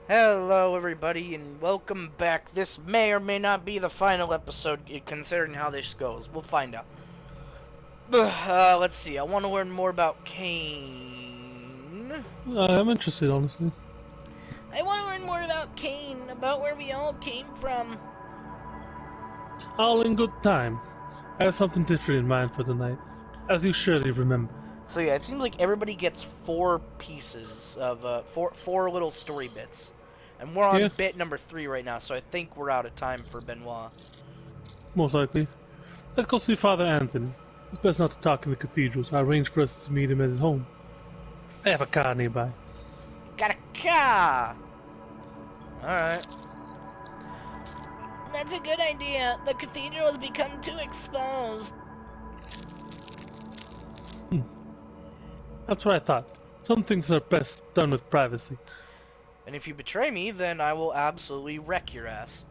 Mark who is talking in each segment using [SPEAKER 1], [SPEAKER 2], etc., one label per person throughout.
[SPEAKER 1] Hello everybody and welcome back. This may or may not be the final episode considering how this goes. We'll find out. Let's see. I want to learn more about Kane.
[SPEAKER 2] I'm interested, honestly.
[SPEAKER 1] I want to learn more about Kane, about where we all came from.
[SPEAKER 2] All in good time. I have something different in mind for the night, as you surely remember.
[SPEAKER 1] So yeah, it seems like everybody gets 4 pieces of four little story bits. And we're on
[SPEAKER 2] Yeah,
[SPEAKER 1] bit number 3 right now, so I think we're out of time for Benoit.
[SPEAKER 2] most likely. Let's go see Father Anthony. It's best not to talk in the cathedral, so I arranged for us to meet him at his home. I have a car nearby.
[SPEAKER 1] Got a car! Alright. That's a good idea. The cathedral has become too exposed.
[SPEAKER 2] That's what I thought. Some things are best done with privacy.
[SPEAKER 1] And if you betray me, then I will absolutely wreck your ass.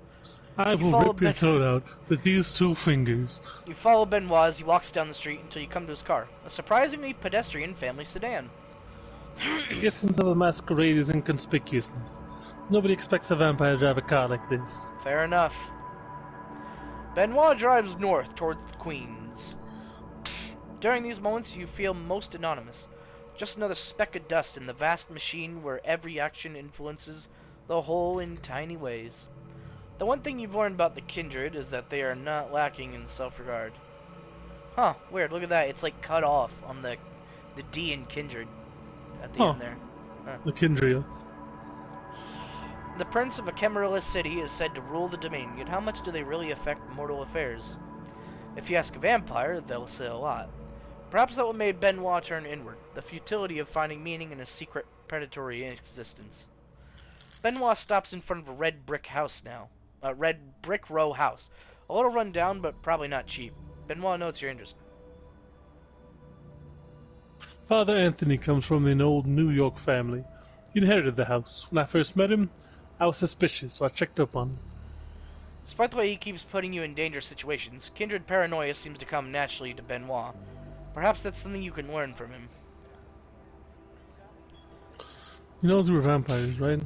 [SPEAKER 2] I will rip your throat out with these 2 fingers.
[SPEAKER 1] You follow Benoit as he walks down the street until you come to his car. A surprisingly pedestrian family sedan.
[SPEAKER 2] The essence of a masquerade is inconspicuousness. Nobody expects a vampire to drive a car like this.
[SPEAKER 1] Fair enough. Benoit drives north towards the Queens. During these moments, you feel most anonymous. Just another speck of dust in the vast machine where every action influences the whole in tiny ways. The one thing you've learned about the Kindred is that they are not lacking in self-regard. Huh, weird, look at that. It's like cut off on the D in Kindred at the end there. Huh.
[SPEAKER 2] The Kindria.
[SPEAKER 1] The prince of a Camarilla city is said to rule the domain, yet how much do they really affect mortal affairs? If you ask a vampire, they'll say a lot. Perhaps that what made Benoit turn inward, the futility of finding meaning in a secret, predatory existence. Benoit stops in front of a red brick house now. A red brick row house. A little run down, but probably not cheap. Benoit notes your interest.
[SPEAKER 2] Father Anthony comes from an old New York family. He inherited the house. When I first met him, I was suspicious, so I checked up on him.
[SPEAKER 1] Despite the way he keeps putting you in dangerous situations, kindred paranoia seems to come naturally to Benoit. Perhaps that's something you can learn from him.
[SPEAKER 2] He knows we're vampires, right?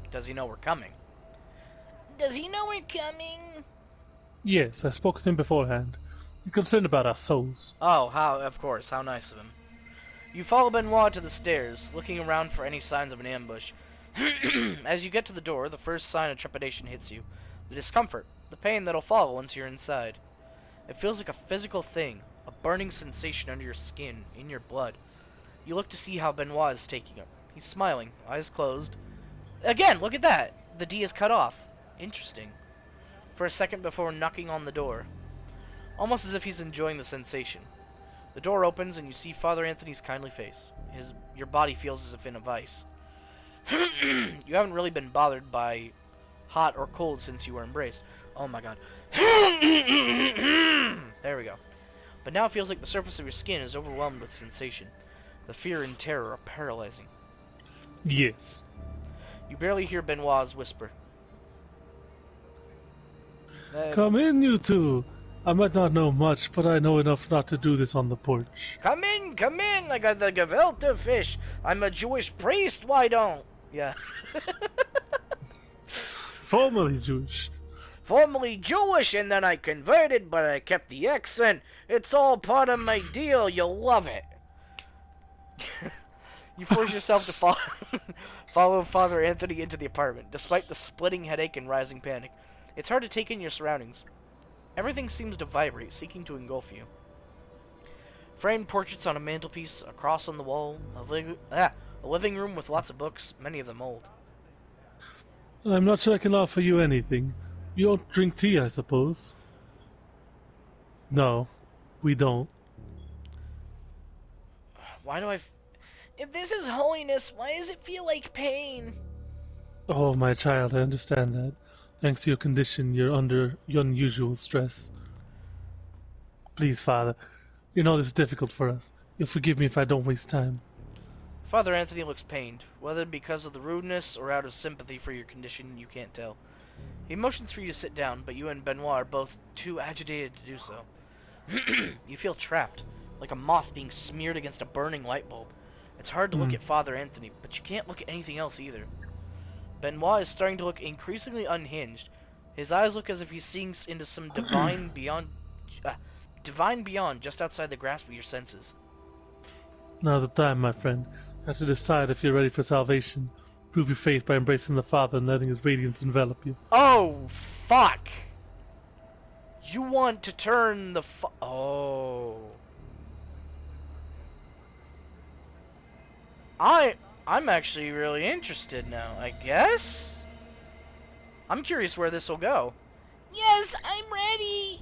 [SPEAKER 1] Does he know we're coming? Does he know we're coming?
[SPEAKER 2] Yes, I spoke with him beforehand. He's concerned about our souls.
[SPEAKER 1] Oh, of course, how nice of him. You follow Benoit to the stairs, looking around for any signs of an ambush. As you get to the door, the first sign of trepidation hits you. The discomfort, the pain that'll follow once you're inside. It feels like a physical thing, a burning sensation under your skin, in your blood. You look to see how Benoit is taking it. He's smiling, eyes closed. Again, look at that! The D is cut off. Interesting. For a second before knocking on the door. Almost as if he's enjoying the sensation. The door opens and you see Father Anthony's kindly face. Your body feels as if in a vice. You haven't really been bothered by hot or cold since you were embraced. Oh my god. There we go. But now it feels like the surface of your skin is overwhelmed with sensation. The fear and terror are paralyzing.
[SPEAKER 2] Yes.
[SPEAKER 1] You barely hear Benoit's whisper.
[SPEAKER 2] Come in, you two. I might not know much, but I know enough not to do this on the porch.
[SPEAKER 1] Come in, come in. I got the gefilte fish. I'm a Jewish priest. Why don't? Yeah.
[SPEAKER 2] Formerly Jewish.
[SPEAKER 1] Formerly Jewish, and then I converted, but I kept the accent. It's all part of my deal. You'll love it. You force yourself to follow Father Anthony into the apartment, despite the splitting headache and rising panic. It's hard to take in your surroundings. Everything seems to vibrate, seeking to engulf you. Framed portraits on a mantelpiece, a cross on the wall, a living room with lots of books, many of them old.
[SPEAKER 2] I'm not sure I can offer you anything. You don't drink tea, I suppose? No, we don't.
[SPEAKER 1] Why do If this is holiness, why does it feel like pain?
[SPEAKER 2] Oh, my child, I understand that. Thanks to your condition, you're under unusual stress. Please, Father, you know this is difficult for us. You'll forgive me if I don't waste time.
[SPEAKER 1] Father Anthony looks pained, whether because of the rudeness or out of sympathy for your condition, you can't tell. He motions for you to sit down, but you and Benoit are both too agitated to do so. You feel trapped, like a moth being smeared against a burning light bulb. It's hard to look at Father Anthony, but you can't look at anything else either. Benoit is starting to look increasingly unhinged. His eyes look as if he's seeing into some divine beyond just outside the grasp of your senses.
[SPEAKER 2] Now's the time, my friend. You have to decide if you're ready for salvation. Prove your faith by embracing the Father and letting His radiance envelop you.
[SPEAKER 1] Oh, fuck! You want to turn the Oh. I'm actually really interested now, I guess? I'm curious where this will go. Yes, I'm ready!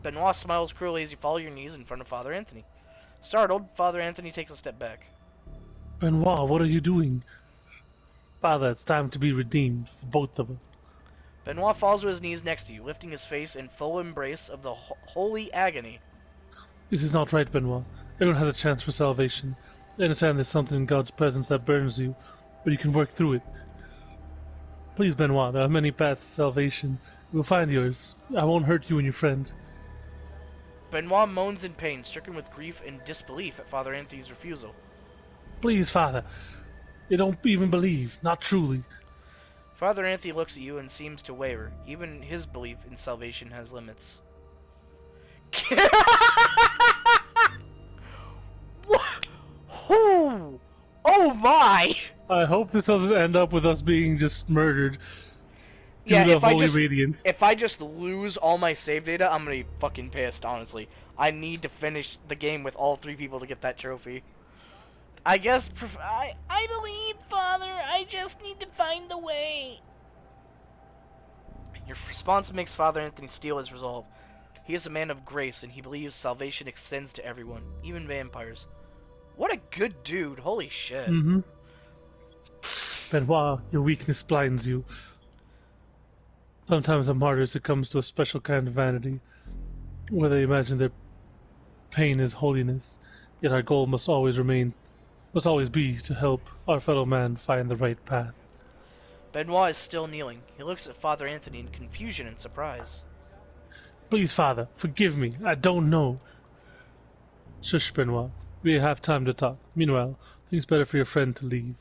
[SPEAKER 1] Benoit smiles cruelly as you fall your knees in front of Father Anthony. Startled, Father Anthony takes a step back.
[SPEAKER 2] Benoit, what are you doing? Father, it's time to be redeemed for both of us.
[SPEAKER 1] Benoit falls to his knees next to you, lifting his face in full embrace of the holy agony.
[SPEAKER 2] This is not right, Benoit. Everyone has a chance for salvation. I understand there's something in God's presence that burns you, but you can work through it. Please, Benoit, there are many paths to salvation. We'll find yours. I won't hurt you and your friend.
[SPEAKER 1] Benoit moans in pain, stricken with grief and disbelief at Father Anthony's refusal.
[SPEAKER 2] Please, Father. They don't even believe. Not truly.
[SPEAKER 1] Father Anthony looks at you and seems to waver. Even his belief in salvation has limits. What? Oh! Oh my!
[SPEAKER 2] I hope this doesn't end up with us being just murdered due
[SPEAKER 1] Yeah,
[SPEAKER 2] to holy radiance.
[SPEAKER 1] if I just lose all my save data, I'm gonna be fucking pissed, honestly. I need to finish the game with all 3 people to get that trophy. I guess, I believe, Father. I just need to find the way. Your response makes Father Anthony steel his resolve. He is a man of grace, and he believes salvation extends to everyone, even vampires. What a good dude, holy shit.
[SPEAKER 2] Mm-hmm. Benoit, your weakness blinds you. Sometimes a martyr succumbs to a special kind of vanity, where they imagine their pain is holiness, yet our goal must always be to help our fellow man find the right path.
[SPEAKER 1] Benoit is still kneeling. He looks at Father Anthony in confusion and surprise.
[SPEAKER 2] Please, Father, forgive me. I don't know. Shush, Benoit. We have time to talk. Meanwhile, I think it's better for your friend to leave.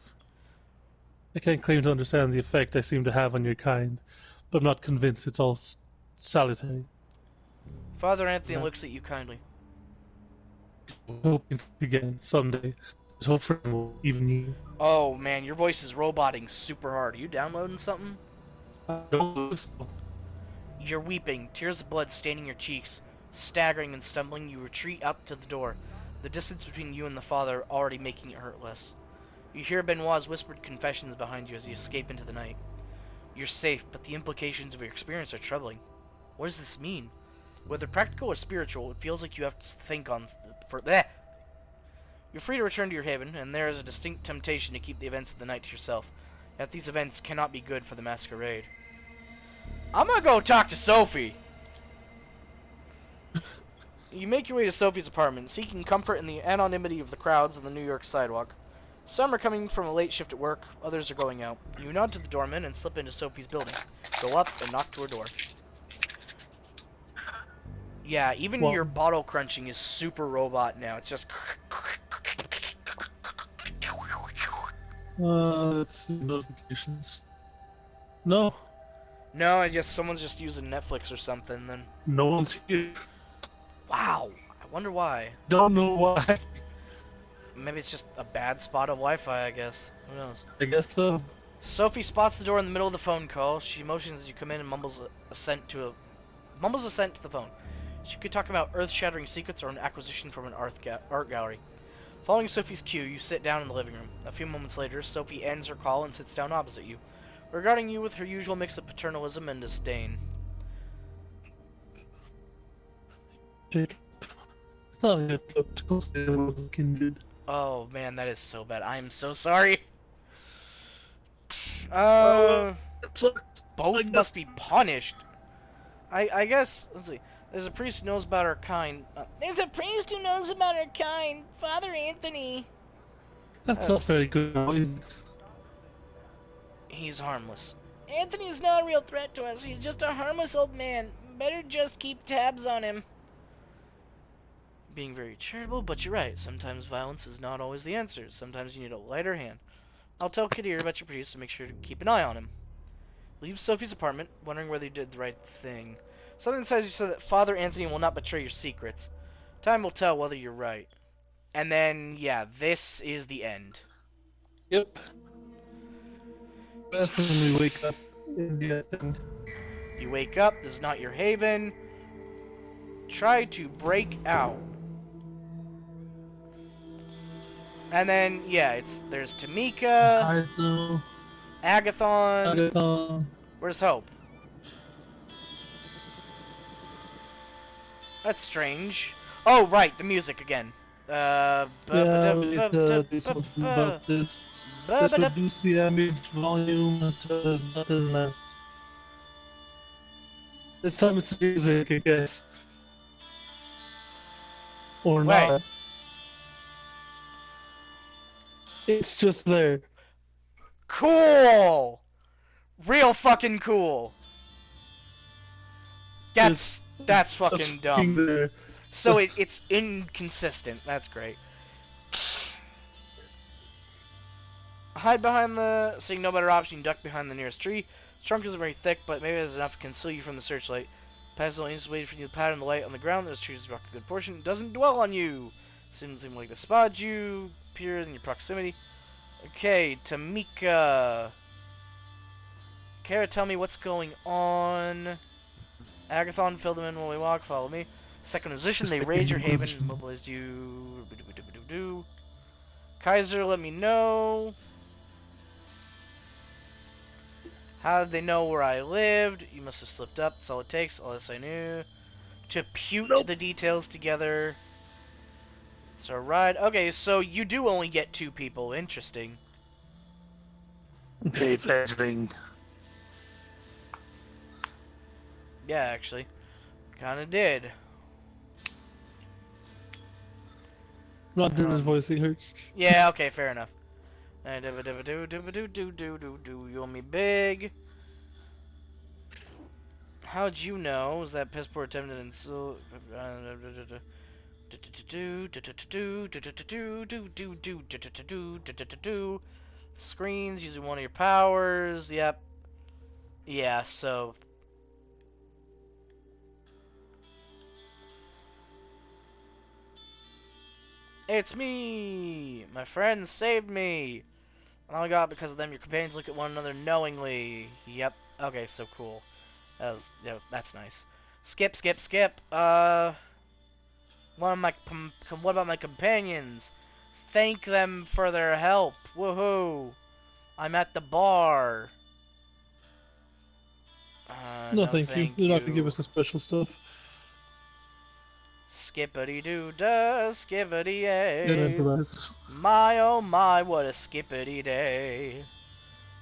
[SPEAKER 2] I can't claim to understand the effect I seem to have on your kind, but I'm not convinced it's all salutary.
[SPEAKER 1] Father Anthony looks at you kindly.
[SPEAKER 2] Hoping again someday. There's hope for even you.
[SPEAKER 1] Oh man, your voice is roboting super hard. Are you downloading something?
[SPEAKER 2] I don't look so.
[SPEAKER 1] You're weeping, tears of blood staining your cheeks. Staggering and stumbling, you retreat up to the door, the distance between you and the Father already making it hurt less. You hear Benoit's whispered confessions behind you as you escape into the night. You're safe, but the implications of your experience are troubling. What does this mean? Whether practical or spiritual, it feels like you have to think on... You're free to return to your haven, and there is a distinct temptation to keep the events of the night to yourself. Yet these events cannot be good for the masquerade. I'm gonna go talk to Sophie! You make your way to Sophie's apartment, seeking comfort in the anonymity of the crowds on the New York sidewalk. Some are coming from a late shift at work, others are going out. You nod to the doorman and slip into Sophie's building. Go up and knock to her door. Yeah, even your bottle crunching is super robot now. It's just...
[SPEAKER 2] Let's see notifications. No.
[SPEAKER 1] No, I guess someone's just using Netflix or something then.
[SPEAKER 2] No one's here.
[SPEAKER 1] Wow. I wonder why.
[SPEAKER 2] Don't know why.
[SPEAKER 1] Maybe it's just a bad spot of Wi-Fi, I guess. Who knows?
[SPEAKER 2] I guess so.
[SPEAKER 1] Sophie spots the door in the middle of the phone call. She motions as you come in and mumbles assent to the phone. She could talk about earth-shattering secrets or an acquisition from an art gallery. Following Sophie's cue, you sit down in the living room. A few moments later, Sophie ends her call and sits down opposite you, regarding you with her usual mix of paternalism and disdain.
[SPEAKER 2] It's not a good kindred.
[SPEAKER 1] Oh man, that is so bad. I am so sorry. Both must be punished. I guess, let's see. There's a priest who knows about our kind. There's a priest who knows about our kind. Father Anthony.
[SPEAKER 2] That's not very good noise.
[SPEAKER 1] He's harmless. Anthony's not a real threat to us. He's just a harmless old man. Better just keep tabs on him. Being very charitable, but you're right. Sometimes violence is not always the answer. Sometimes you need a lighter hand. I'll tell Kadir about your priest to make sure to keep an eye on him. Leave Sophie's apartment, wondering whether you did the right thing. Something says you so that Father Anthony will not betray your secrets. Time will tell whether you're right. And then, yeah, this is the end.
[SPEAKER 2] Yep. That's when we wake up in the thing.
[SPEAKER 1] You wake up, this is not your haven. Try to break out. And then, yeah, there's Tamika,
[SPEAKER 2] Hyzo,
[SPEAKER 1] Agathon.
[SPEAKER 2] Agatha.
[SPEAKER 1] Where's Hope? That's strange. Oh, right, the music again.
[SPEAKER 2] Yeah, we need to do something about this. Let's reduce the ambient volume until there's nothing left. This time it's music, I guess. Or
[SPEAKER 1] Wait.
[SPEAKER 2] not. It's just there.
[SPEAKER 1] Cool! Real fucking cool. That's fucking dumb.
[SPEAKER 2] There.
[SPEAKER 1] So it's inconsistent. That's great. Hide behind the... Seeing no better option, you duck behind the nearest tree. The trunk isn't very thick, but maybe there's enough to conceal you from the searchlight. Pass only just waiting for you to pattern the light on the ground. Those trees block a good portion. It doesn't dwell on you. Seems like they spotted you. Appear in your proximity. Okay, Tamika. Kara, tell me what's going on. Agathon, fill them in while we walk. Follow me. Second position, they raid your haven. Mobilized you. Kaiser, let me know. How did they know where I lived? You must have slipped up. That's all it takes. All this I knew. To pute the details together. So right. Okay, so you do only get 2 people. Interesting.
[SPEAKER 2] Okay, fledgling.
[SPEAKER 1] Yeah, actually. Kinda did.
[SPEAKER 2] Not doing his voice, he hurts.
[SPEAKER 1] Yeah, okay, fair enough. You want me big? How'd you know? Was that piss poor attempted and so screens using one of your powers. Yep. Yeah, so it's me! My friends saved me! I only got because of them. Your companions look at one another knowingly. Yep. Okay, so cool. That's nice. Skip, skip, skip. What about my companions? Thank them for their help. Woohoo! I'm at the bar.
[SPEAKER 2] No, thank you. You're not gonna give us the special stuff.
[SPEAKER 1] Skippity-doo-dah, skippity-ay.
[SPEAKER 2] Good improvise.
[SPEAKER 1] My oh my, what a skippity day.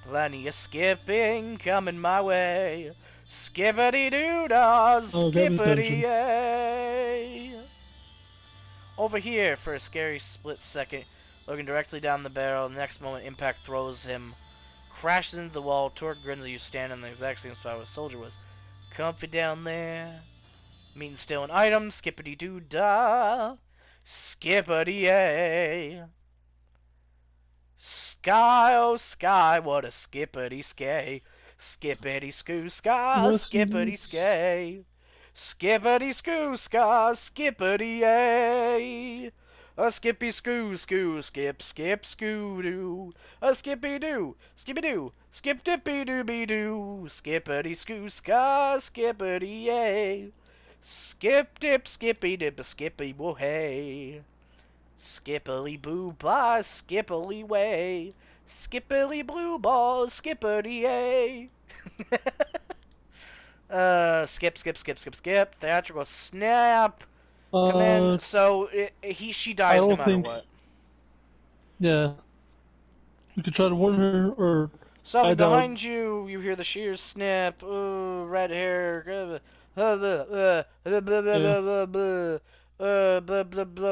[SPEAKER 1] Plenty of skipping coming my way. Skippity-doo-dah, skippity-ay. Over here for a scary split second, looking directly down the barrel. The next moment, impact throws him, crashes into the wall. Torque grins at you, stand in the exact same spot where the soldier was. Comfy down there. Meeting still an item, skippity-doo-dah, skippity-ay. Sky, oh sky, what a skippity-skay. Skippity-skoo-ska, skippity-skay. Skippity-skoo-ska, skippity-ay. A skippy-skoo-skoo, skip, skip, skoo-doo. A skippy-doo, skippy-doo, skip-dippy-dooby-doo. Skippity-skoo-ska, skippity-ay. Skip dip skippy dip a skippy woo hey. Skippily boo blah skippily way. Skippily blue ball skippity a. Skip skip skip skip skip. Theatrical snap. Come in. So she dies no matter what.
[SPEAKER 2] Yeah. You could try to warn her or
[SPEAKER 1] So behind you, you hear the shears snap. Ooh, red hair. Blah blah blah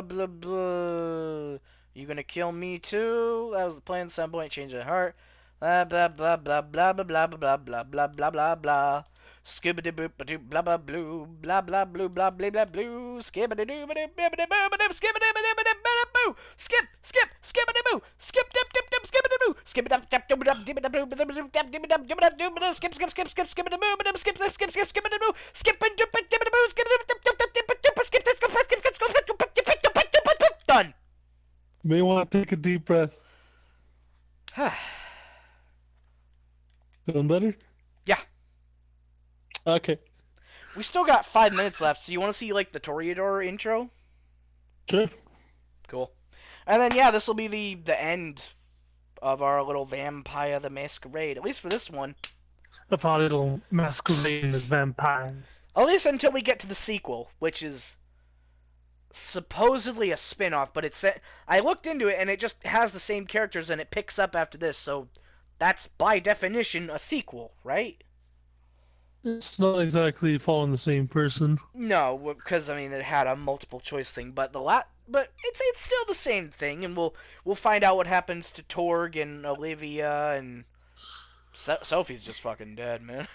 [SPEAKER 1] blah blah. You gonna kill me too? That was the plan. Some point, change of heart. Blah blah blah blah blah blah blah blah blah blah blah blah blah. Skibbity boop ba doo blah blah blue blah blah blue blah blah blah blue skibbity doo ba doo bibbity boo ba doo skibbity ba doo ba doo boo skip skibbity boo skip dip dip dip skibbity boo skip dip dip dip dip dip dip dip dip dip dip dip dip dip skip skibbity boo ba doo skip skibbity boo skip and dip dip dip boo skip dip dip dip dip dip skip done.
[SPEAKER 2] You may want to take a deep breath. Feeling better?
[SPEAKER 1] Yeah.
[SPEAKER 2] Okay.
[SPEAKER 1] We still got 5 minutes left, so you want to see, like, the Toreador intro?
[SPEAKER 2] Sure.
[SPEAKER 1] Cool. And then, yeah, this will be the end of our little Vampire the Masquerade, at least for this one.
[SPEAKER 2] Of our little masquerading as vampires.
[SPEAKER 1] At least until we get to the sequel, which is supposedly a spin-off, but it's... I looked into it, and it just has the same characters, and it picks up after this, so that's, by definition, a sequel, right?
[SPEAKER 2] It's not exactly following the same person.
[SPEAKER 1] No, because I mean it had a multiple choice thing, but but it's still the same thing, and we'll find out what happens to Torg and Olivia, and Sophie's just fucking dead, man.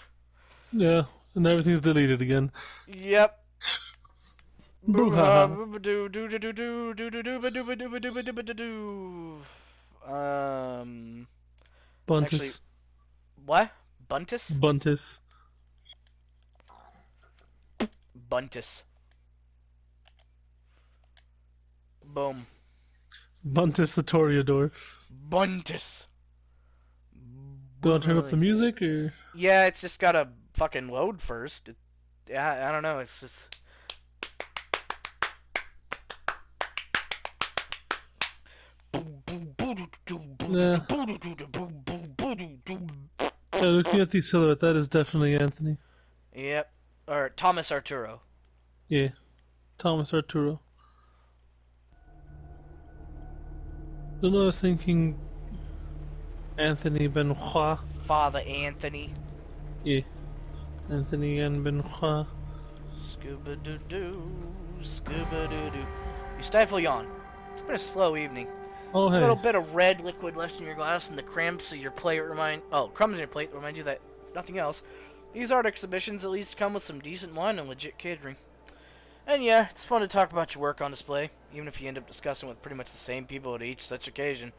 [SPEAKER 2] Yeah, and everything's deleted again.
[SPEAKER 1] Yep.
[SPEAKER 2] Boo-ha-ha. Buntus.
[SPEAKER 1] Actually, what? Buntus?
[SPEAKER 2] Buntus.
[SPEAKER 1] Buntus. Boom.
[SPEAKER 2] Buntus the Toreador.
[SPEAKER 1] Buntus.
[SPEAKER 2] Do you want to turn up the music, or?
[SPEAKER 1] Yeah, it's just gotta fucking load first. Yeah, I don't know, it's just...
[SPEAKER 2] Yeah. Yeah, looking at the silhouette, that is definitely Anthony.
[SPEAKER 1] Yep. Or Thomas Arturo.
[SPEAKER 2] Yeah. Thomas Arturo. Don't know, I was thinking Anthony Benoit.
[SPEAKER 1] Father Anthony.
[SPEAKER 2] Yeah. Anthony and Benoit.
[SPEAKER 1] Scuba-doo-doo. Scuba-doo-doo. You stifle yawn. It's been a slow evening.
[SPEAKER 2] Oh, hey.
[SPEAKER 1] A little bit of red liquid left in your glass, and the crumbs in your plate remind you that it's nothing else. These art exhibitions at least come with some decent wine and legit catering. And yeah, it's fun to talk about your work on display, even if you end up discussing with pretty much the same people at each such occasion.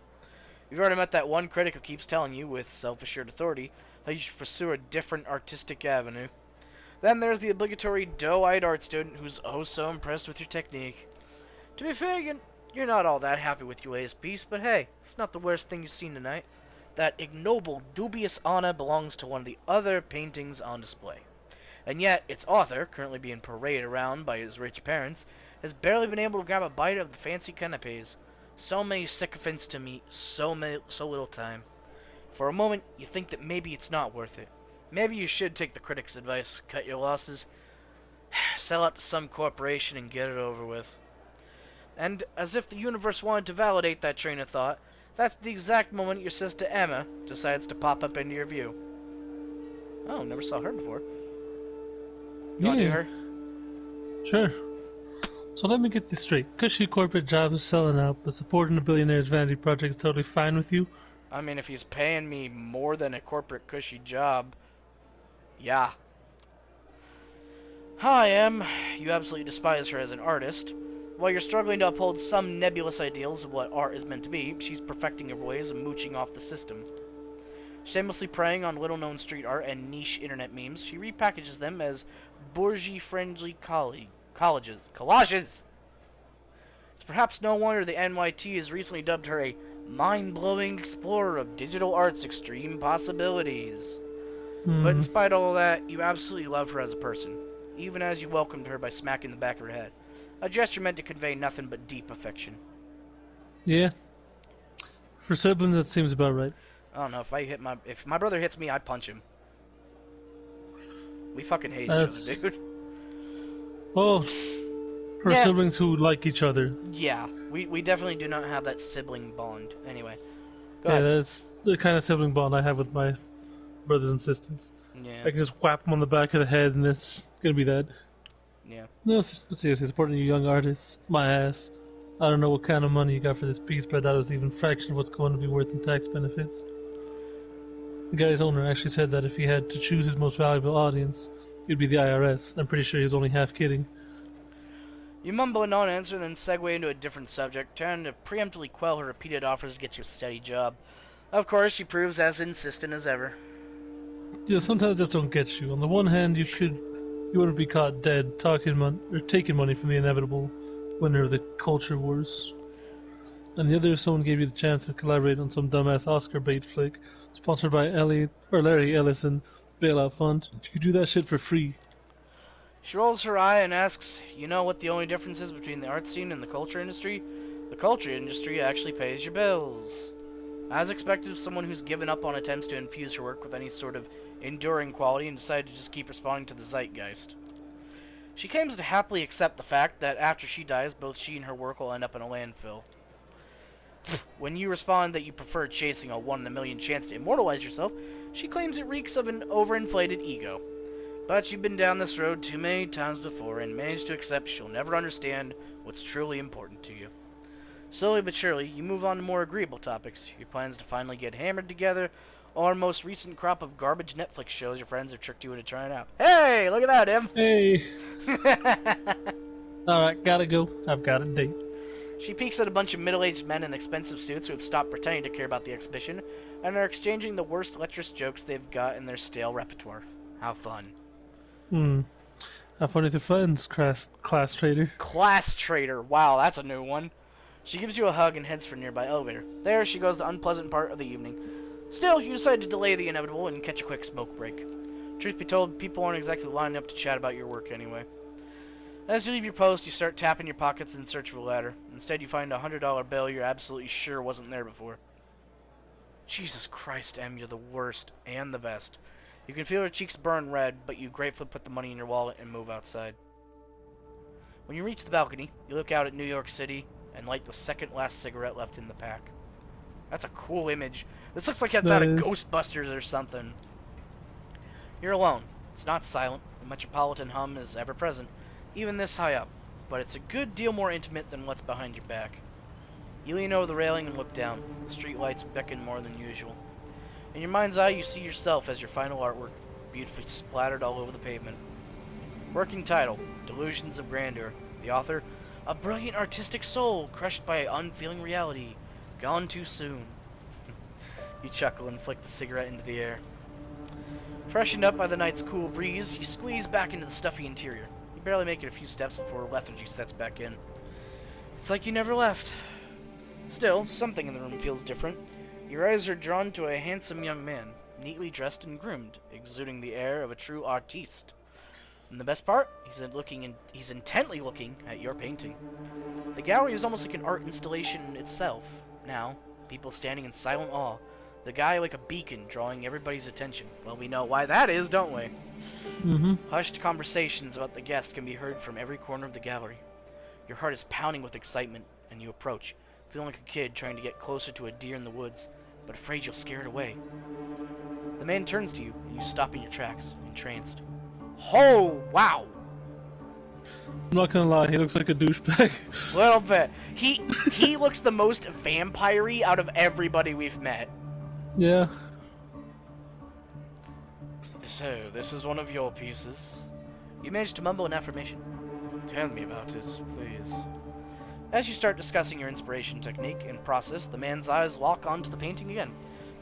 [SPEAKER 1] You've already met that one critic who keeps telling you, with self-assured authority, how you should pursue a different artistic avenue. Then there's the obligatory doe-eyed art student who's oh so impressed with your technique. To be fair, you're not all that happy with your latest piece, but hey, it's not the worst thing you've seen tonight. That ignoble, dubious honor belongs to one of the other paintings on display. And yet, its author, currently being paraded around by his rich parents, has barely been able to grab a bite of the fancy canapes. So many sycophants to meet, so little time. For a moment, you think that maybe it's not worth it. Maybe you should take the critic's advice, cut your losses, sell out to some corporation and get it over with. And, as if the universe wanted to validate that train of thought, that's the exact moment your sister Emma decides to pop up into your view. Oh, never saw her before. You wanna do her?
[SPEAKER 2] Sure. So let me get this straight. Cushy corporate job is selling out, but supporting a billionaire's vanity project is totally fine with you?
[SPEAKER 1] I mean, if he's paying me more than a corporate cushy job, yeah. Hi, Em. You absolutely despise her as an artist. While you're struggling to uphold some nebulous ideals of what art is meant to be, she's perfecting her ways of mooching off the system. Shamelessly preying on little-known street art and niche internet memes, she repackages them as bourgeois-friendly collages. It's perhaps no wonder the NYT has recently dubbed her a mind-blowing explorer of digital art's extreme possibilities. But despite all that, you absolutely love her as a person, even as you welcomed her by smacking the back of her head. A gesture meant to convey nothing but deep affection.
[SPEAKER 2] Yeah. For siblings, that seems about right.
[SPEAKER 1] I don't know, if my brother hits me, I punch him. We fucking hate each other, dude.
[SPEAKER 2] Well, for siblings who like each other.
[SPEAKER 1] Yeah, we definitely do not have that sibling bond. Anyway, go
[SPEAKER 2] ahead.
[SPEAKER 1] Yeah,
[SPEAKER 2] That's the kind of sibling bond I have with my brothers and sisters.
[SPEAKER 1] Yeah.
[SPEAKER 2] I can just whap them on the back of the head and it's gonna be that.
[SPEAKER 1] Yeah.
[SPEAKER 2] No, seriously, supporting you young artists, my ass. I don't know what kind of money you got for this piece, but I doubt it was even a fraction of what's going to be worth in tax benefits. The guy's owner actually said that if he had to choose his most valuable audience, it'd be the IRS. I'm pretty sure he was only half kidding.
[SPEAKER 1] You mumble a non-answer, then segue into a different subject, trying to preemptively quell her repeated offers to get you a steady job. Of course, she proves as insistent as ever.
[SPEAKER 2] Yeah, sometimes I just don't get you. On the one hand, you wouldn't be caught dead taking money from the inevitable winner of the culture wars. And the other, if someone gave you the chance to collaborate on some dumbass Oscar bait flick, sponsored by Larry Ellison Bailout Fund, you could do that shit for free.
[SPEAKER 1] She rolls her eye and asks, you know what the only difference is between the art scene and the culture industry? The culture industry actually pays your bills. As expected of someone who's given up on attempts to infuse her work with any sort of enduring quality and decided to just keep responding to the zeitgeist. She claims to happily accept the fact that after she dies, both she and her work will end up in a landfill. When you respond that you prefer chasing a 1 in a million chance to immortalize yourself, she claims it reeks of an overinflated ego. But you've been down this road too many times before and managed to accept she'll never understand what's truly important to you. Slowly but surely, you move on to more agreeable topics. Your plans to finally get hammered together, or most recent crop of garbage Netflix shows your friends have tricked you into trying out. Hey, look at that, Em!
[SPEAKER 2] Hey! Alright, gotta go. I've got a date.
[SPEAKER 1] She peeks at a bunch of middle-aged men in expensive suits who have stopped pretending to care about the exhibition and are exchanging the worst lecherous jokes they've got in their stale repertoire. How fun.
[SPEAKER 2] Have fun with your friends, class trader.
[SPEAKER 1] Class trader. Wow, that's a new one. She gives you a hug and heads for a nearby elevator. There, she goes the unpleasant part of the evening. Still, you decide to delay the inevitable and catch a quick smoke break. Truth be told, people aren't exactly lining up to chat about your work anyway. As you leave your post, you start tapping your pockets in search of a ladder. Instead, you find a $100 bill you're absolutely sure wasn't there before. Jesus Christ, Em, you're the worst and the best. You can feel your cheeks burn red, but you gratefully put the money in your wallet and move outside. When you reach the balcony, you look out at New York City and light the second last cigarette left in the pack. That's a cool image. This looks like it's out of Ghostbusters or something. You're alone. It's not silent. The metropolitan hum is ever present, even this high up, but it's a good deal more intimate than what's behind your back. You lean over the railing and look down. The street lights beckon more than usual. In your mind's eye, you see yourself as your final artwork, beautifully splattered all over the pavement. Working title, Delusions of Grandeur. The author, a brilliant artistic soul crushed by unfeeling reality, gone too soon. You chuckle and flick the cigarette into the air. Freshened up by the night's cool breeze, you squeeze back into the stuffy interior. You barely make it a few steps before lethargy sets back in. It's like you never left. Still, something in the room feels different. Your eyes are drawn to a handsome young man, neatly dressed and groomed, exuding the air of a true artiste. And the best part, he's intently looking at your painting. The gallery is almost like an art installation itself. Now, people standing in silent awe. The guy like a beacon, drawing everybody's attention. Well, we know why that is, don't we? Hushed conversations about the guest can be heard from every corner of the gallery. Your heart is pounding with excitement, and you approach, feeling like a kid trying to get closer to a deer in the woods, but afraid you'll scare it away. The man turns to you, and you stop in your tracks, entranced. Oh, wow!
[SPEAKER 2] I'm not gonna lie, he looks like a douchebag.
[SPEAKER 1] Little bit. He looks the most vampire-y out of everybody we've met.
[SPEAKER 2] Yeah.
[SPEAKER 1] So, this is one of your pieces. You managed to mumble an affirmation. Tell me about it, please. As you start discussing your inspiration technique and process, the man's eyes lock onto the painting again.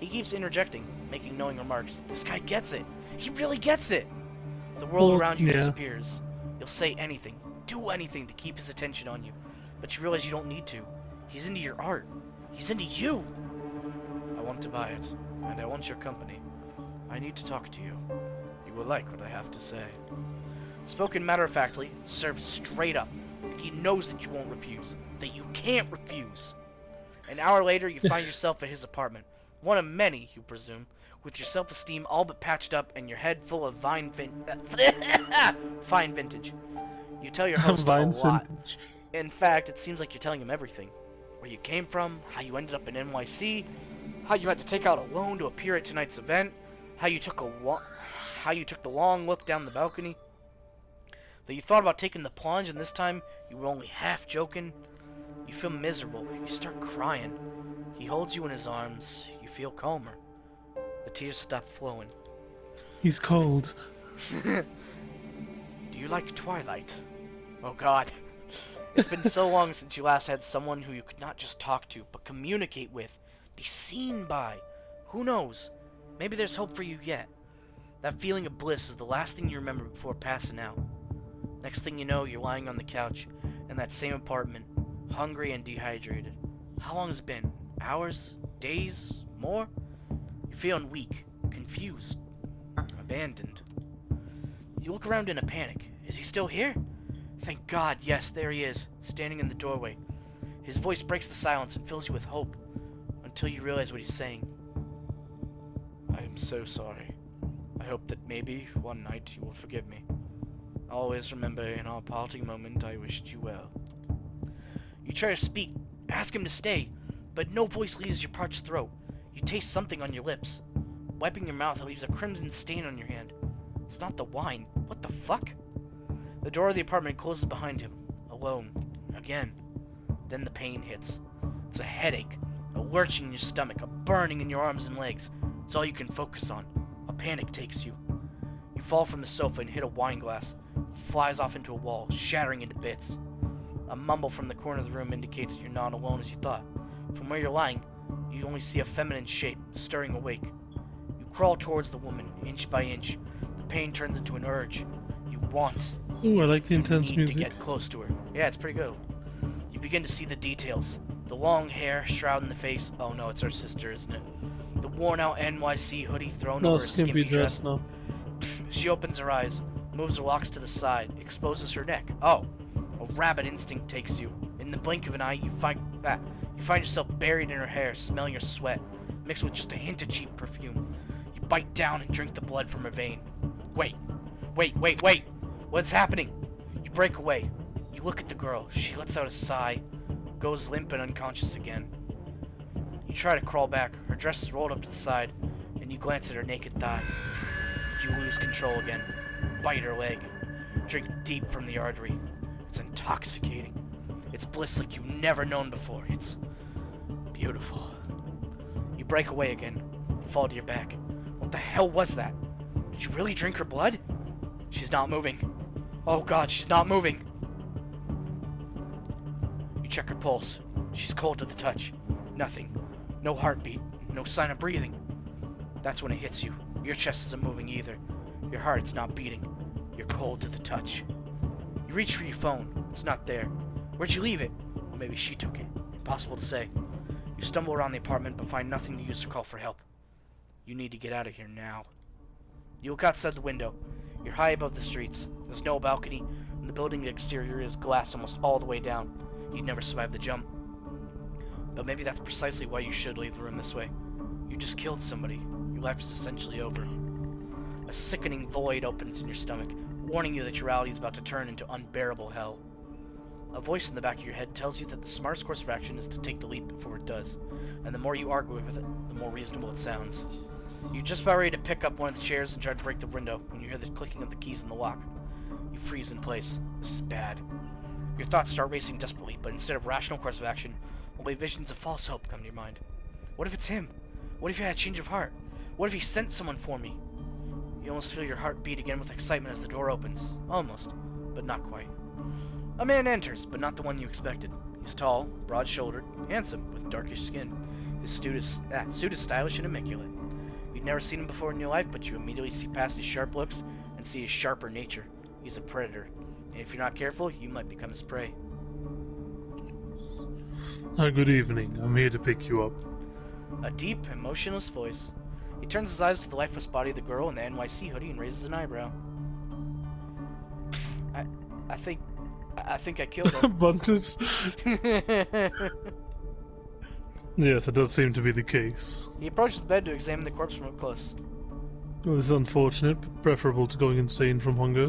[SPEAKER 1] He keeps interjecting, making knowing remarks. This guy gets it. He really gets it. The world around you disappears. You'll say anything, do anything to keep his attention on you. But you realize you don't need to. He's into your art. He's into you. I want to buy it, and I want your company. I need to talk to you. You will like what I have to say. Spoken matter-of-factly, served straight up. He knows that you won't refuse, that you can't refuse. An hour later, you find yourself at his apartment. One of many, you presume, with your self-esteem all but patched up and your head full of fine vintage. You tell your host a lot. In fact, it seems like you're telling him everything. Where you came from, how you ended up in NYC, how you had to take out a loan to appear at tonight's event, how you took the long look down the balcony, that you thought about taking the plunge and this time you were only half joking. You feel miserable. You start crying. He holds you in his arms. You feel calmer. The tears stop flowing.
[SPEAKER 2] He's cold.
[SPEAKER 1] Do you like Twilight? Oh god. It's been so long since you last had someone who you could not just talk to, but communicate with, be seen by. Who knows? Maybe there's hope for you yet. That feeling of bliss is the last thing you remember before passing out. Next thing you know, you're lying on the couch in that same apartment, hungry and dehydrated. How long has it been? Hours? Days? More? You're feeling weak, confused, abandoned. You look around in a panic. Is he still here? Thank God, yes, there he is, standing in the doorway. His voice breaks the silence and fills you with hope, until you realize what he's saying. I am so sorry. I hope that maybe one night you will forgive me. Always remember, in our parting moment, I wished you well. You try to speak, ask him to stay, but no voice leaves your parched throat. You taste something on your lips. Wiping your mouth leaves a crimson stain on your hand. It's not the wine. What the fuck? The door of the apartment closes behind him. Alone. Again. Then the pain hits. It's a headache, a lurching in your stomach, a burning in your arms and legs. It's all you can focus on. A panic takes you. You fall from the sofa and hit a wine glass. It flies off into a wall, shattering into bits. A mumble from the corner of the room indicates that you're not alone as you thought. From where you're lying, you only see a feminine shape, stirring awake. You crawl towards the woman, inch by inch. The pain turns into an urge. You want.
[SPEAKER 2] Ooh, I like the intense
[SPEAKER 1] need
[SPEAKER 2] music.
[SPEAKER 1] to get close to her. Yeah, it's pretty good. You begin to see the details. The long hair, shrouding the face. Oh no, it's her sister, isn't it? The worn-out NYC hoodie thrown over her skimpy dress.
[SPEAKER 2] No.
[SPEAKER 1] She opens her eyes, moves her locks to the side, exposes her neck. Oh, a rabbit instinct takes you. In the blink of an eye, you find yourself buried in her hair, smelling her sweat, mixed with just a hint of cheap perfume. You bite down and drink the blood from her vein. Wait. What's happening? You break away. You look at the girl. She lets out a sigh, goes limp and unconscious again. You try to crawl back. Her dress is rolled up to the side, and you glance at her naked thigh. You lose control again. Bite her leg. Drink deep from the artery. It's intoxicating. It's bliss like you've never known before. It's beautiful. You break away again. Fall to your back. What the hell was that? Did you really drink her blood? She's not moving. Oh god, she's not moving. You check her pulse. She's cold to the touch. Nothing. No heartbeat. No sign of breathing. That's when it hits you. Your chest isn't moving either. Your heart's not beating. You're cold to the touch. You reach for your phone. It's not there. Where'd you leave it? Or maybe she took it. Impossible to say. You stumble around the apartment but find nothing to use to call for help. You need to get out of here now. You look outside the window. You're high above the streets. There's no balcony, and the building exterior is glass almost all the way down. You'd never survive the jump. But maybe that's precisely why you should leave the room this way. You just killed somebody. Your life is essentially over. A sickening void opens in your stomach, warning you that your reality is about to turn into unbearable hell. A voice in the back of your head tells you that the smartest course of action is to take the leap before it does, and the more you argue with it, the more reasonable it sounds. You're just about ready to pick up one of the chairs and try to break the window when you hear the clicking of the keys in the lock. You freeze in place. This is bad. Your thoughts start racing desperately, but instead of rational course of action, only visions of false hope come to your mind. What if it's him? What if he had a change of heart? What if he sent someone for me? You almost feel your heart beat again with excitement as the door opens. Almost, but not quite. A man enters, but not the one you expected. He's tall, broad-shouldered, handsome, with darkish skin. His suit is stylish and immaculate. You'd never seen him before in your life, but you immediately see past his sharp looks and see his sharper nature. He's a predator, and if you're not careful, you might become his prey.
[SPEAKER 2] Good evening. I'm here to pick you up.
[SPEAKER 1] A deep, emotionless voice. He turns his eyes to the lifeless body of the girl in the NYC hoodie and raises an eyebrow. I think I killed her.
[SPEAKER 2] Buntus. Yes, that does seem to be the case.
[SPEAKER 1] He approaches the bed to examine the corpse from up close.
[SPEAKER 2] It was unfortunate, but preferable to going insane from hunger.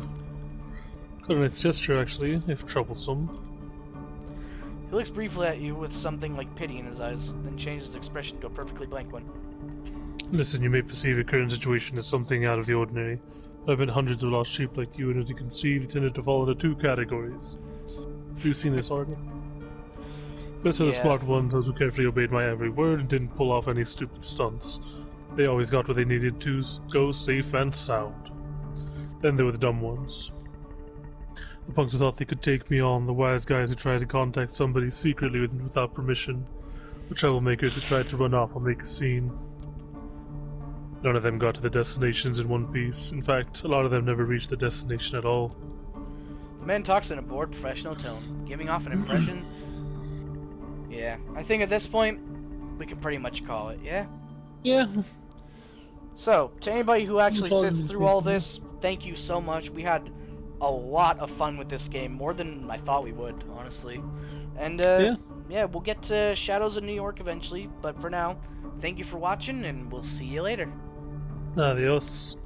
[SPEAKER 2] Quite a nice gesture, actually, if troublesome.
[SPEAKER 1] He looks briefly at you with something like pity in his eyes, then changes his expression to a perfectly blank one.
[SPEAKER 2] Listen, you may perceive your current situation as something out of the ordinary. I've been hundreds of lost sheep like you, and as you can see, you tended to fall into two categories. Have you seen this order? First are the smart ones, those who carefully obeyed my every word and didn't pull off any stupid stunts. They always got what they needed to go safe and sound. Then there were the dumb ones. The punks who thought they could take me on, the wise guys who tried to contact somebody secretly without permission, the troublemakers who tried to run off or make a scene. None of them got to the destinations in one piece. In fact, a lot of them never reached the destination at all.
[SPEAKER 1] The man talks in a bored, professional tone, giving off an impression. Yeah, I think at this point, we can pretty much call it, yeah?
[SPEAKER 2] Yeah.
[SPEAKER 1] So, to anybody who actually sits
[SPEAKER 2] Following
[SPEAKER 1] through all
[SPEAKER 2] the
[SPEAKER 1] this, thank you so much. We had a lot of fun with this game, more than I thought we would, honestly. And, yeah, we'll get to Shadows of New York eventually, but for now, thank you for watching, and we'll see you later.
[SPEAKER 2] Adios.